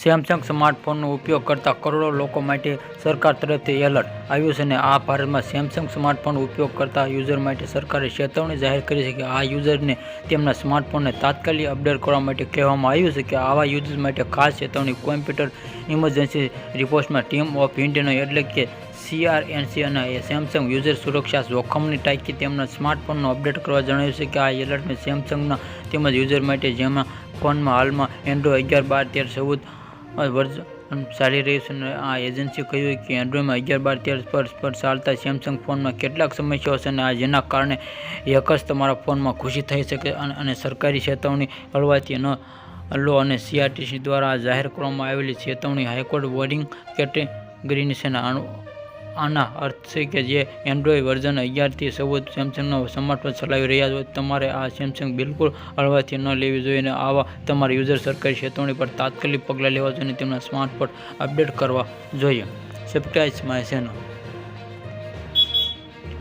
Samsung સ્માર્ટફોનનો ઉપયોગ કરતા કરોડો લોકો માટે સરકાર તરફથી એલર્ટ આવ્યું છે અને આ ભારતમાં સેમસંગ સ્માર્ટફોનનો ઉપયોગ કરતા યુઝર માટે સરકારે ચેતવણી જાહેર કરી છે કે આ યુઝરને તેમના સ્માર્ટફોનને તાત્કાલિક અપડેટ કરવા માટે કહેવામાં આવ્યું છે કે આવા યુઝર્સ માટે ખાસ ચેતવણી computer emergency response team of ઇન્ડિયાનો એટલે કે CRNC અને સેમસંગ યુઝર સુરક્ષા જોખમની ટાંકી તેમના સ્માર્ટફોનનો અપડેટ કરવા જણાવ્યું છે કે આ એલર્ટને સેમસંગના તેમજ યુઝર માટે જેમાં ફોનમાં હાલમાં એન્ડ્રોઇડ 11, 12, 13, 14 વર્ઝન ચાલી રહ્યું છે અને આ એજન્સીએ કહ્યું કે એન્ડ્રોઇડમાં 11, 12, 13 પર ચાલતા સેમસંગ ફોનમાં કેટલાક સમસ્યાઓ છે અને જેના કારણે હેકર્સ તમારા ફોનમાં ઘૂસી થઈ શકે અને સરકારી ચેતવણી હળવાથી ન લો અને CRTC દ્વારા જાહેર કરવામાં આવેલી ચેતવણી હાઈકોર્ટ વોર્નિંગ કેટેગરીની છે. આના અર્થ છે કે જે એન્ડ્રોઇડ વર્ઝન 11 થી 14 સેમસંગના સ્માર્ટફોન ચલાવી રહ્યા હોય તમારે આ સેમસંગ બિલકુલ હળવાથી ન લેવી જોઈએ અને આવા તમારા યુઝર સરકારી ચેતવણી પર તાત્કાલિક પગલાં લેવા જોઈએ અને તેમના સ્માર્ટફોન અપડેટ કરવા જોઈએ. Subscribe my channel.